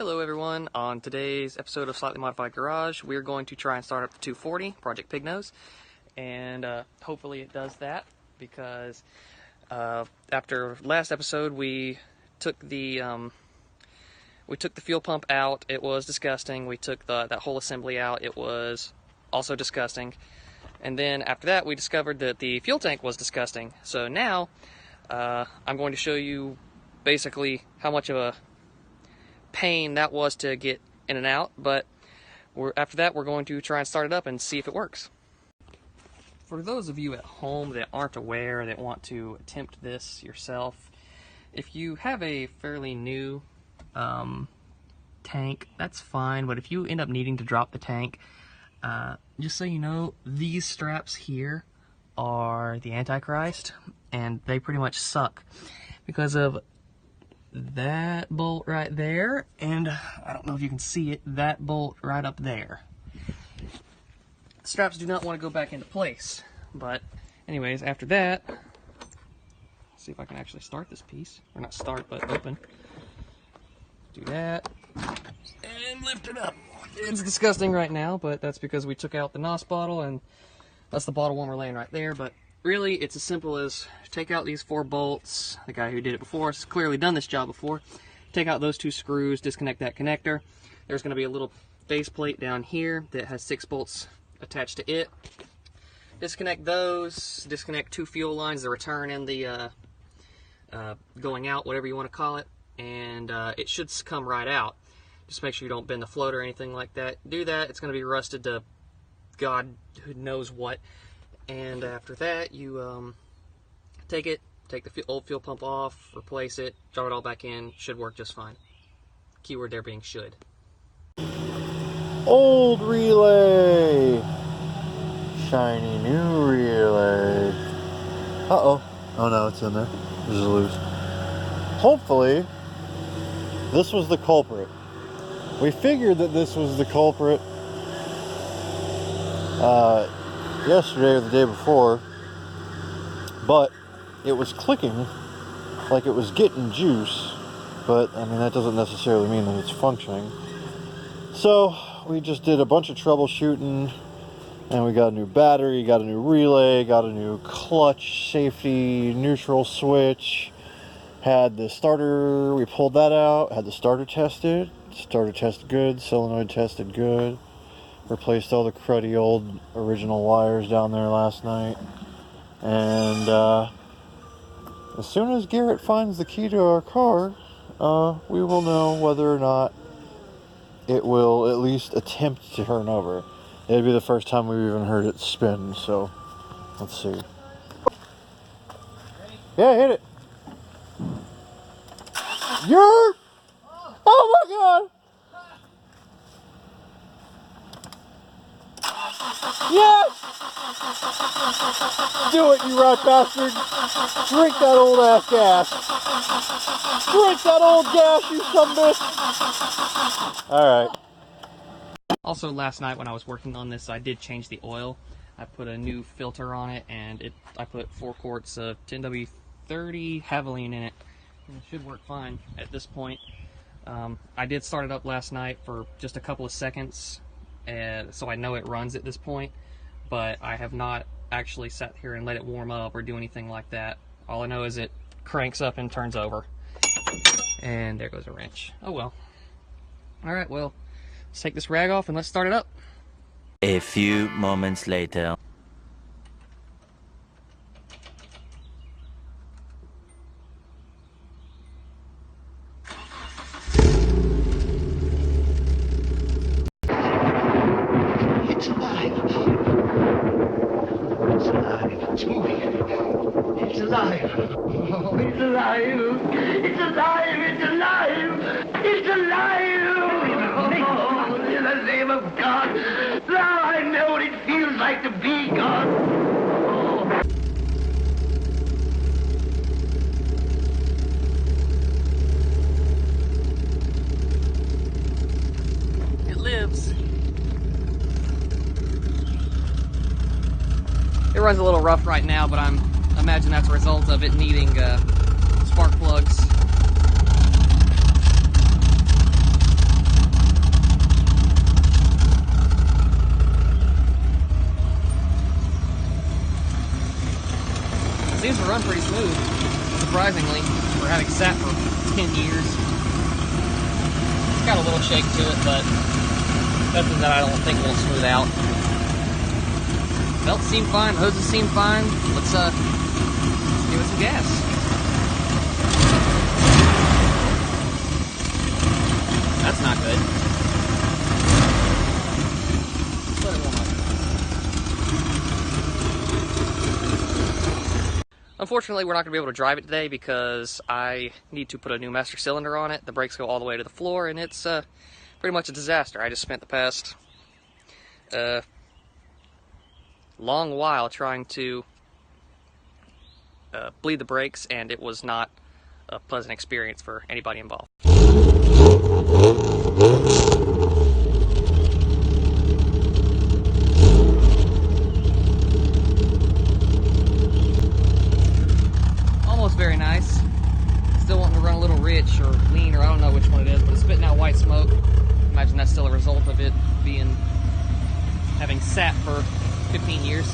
Hello everyone, on today's episode of Slightly Modified Garage, we're going to try and start up the 240, Project PigNose, and hopefully it does that, because after last episode we took the fuel pump out. It was disgusting. We took that whole assembly out. It was also disgusting. And then after that we discovered that the fuel tank was disgusting. So now I'm going to show you basically how much of a pain that was to get in and out, but after that we're going to try and start it up and see if it works. For those of you at home that aren't aware, that want to attempt this yourself, if you have a fairly new tank, that's fine, but if you end up needing to drop the tank, just so you know, these straps here are the Antichrist, and they pretty much suck because of that bolt right there, and I don't know if you can see it, that bolt right up there. The straps do not want to go back into place, but anyways, after that, let's see if I can actually start this piece, or not start, but open. Do that, and lift it up. It's disgusting right now, but that's because we took out the NOS bottle, and that's the bottle one we're laying right there, but really, it's as simple as take out these 4 bolts. The guy who did it before has clearly done this job before. Take out those 2 screws, disconnect that connector. There's going to be a little base plate down here that has 6 bolts attached to it. Disconnect those, disconnect 2 fuel lines, the return and the going out, whatever you want to call it, and it should come right out. Just make sure you don't bend the float or anything like that. Do that, it's going to be rusted to God who knows what. And after that, you take the old fuel pump off, replace it, drop it all back in. Should work just fine. Keyword there being should. Old relay, shiny new relay. Uh-oh. Oh no, it's in there. This is loose. Hopefully, this was the culprit. We figured that this was the culprit yesterday or the day before, but it was clicking like it was getting juice, but I mean that doesn't necessarily mean that it's functioning. So we just did a bunch of troubleshooting, and we got a new battery, got a new relay, got a new clutch, safety, neutral switch, had the starter, we pulled that out, had the starter tested good, solenoid tested good. Replaced all the cruddy old original wires down there last night, and as soon as Garrett finds the key to our car, we will know whether or not it will at least attempt to turn over. It'd be the first time we've even heard it spin, so let's see. Yeah, hit it. You're... Oh my god! Yes! Do it, you rat bastard! Drink that old ass gas! Drink that old gas, you sumbitch! Alright. Also, last night when I was working on this, I did change the oil. I put a new filter on it, and I put 4 quarts of 10W30 Havoline in it. And it should work fine at this point. I did start it up last night for just a couple of seconds, so I know it runs at this point, but I have not actually sat here and let it warm up or do anything like that. All I know is it cranks up and turns over. And there goes a wrench. Oh well. Alright, well, let's take this rag off and let's start it up. A few moments later. It's alive. It's alive. It's moving. It's alive. Oh, it's alive. It's alive. It's alive. It's alive. Oh, in the name of God. Now I know what it feels like to be God. Oh. It lives. It runs a little rough right now, but I imagine that's a result of it needing spark plugs. got a little shake to it, but nothing that I don't think won't smooth out. Belts seem fine, hoses seem fine. Let's give it some gas. That's not good. Let's let it warm up. Unfortunately, we're not going to be able to drive it today because I need to put a new master cylinder on it. The brakes go all the way to the floor, and it's pretty much a disaster. I just spent the past long while trying to bleed the brakes, and it was not a pleasant experience for anybody involved. Almost very nice. Still wanting to run a little rich or lean, or I don't know which one it is, but it's spitting out white smoke. Imagine that's still a result of it having sat for 15 years.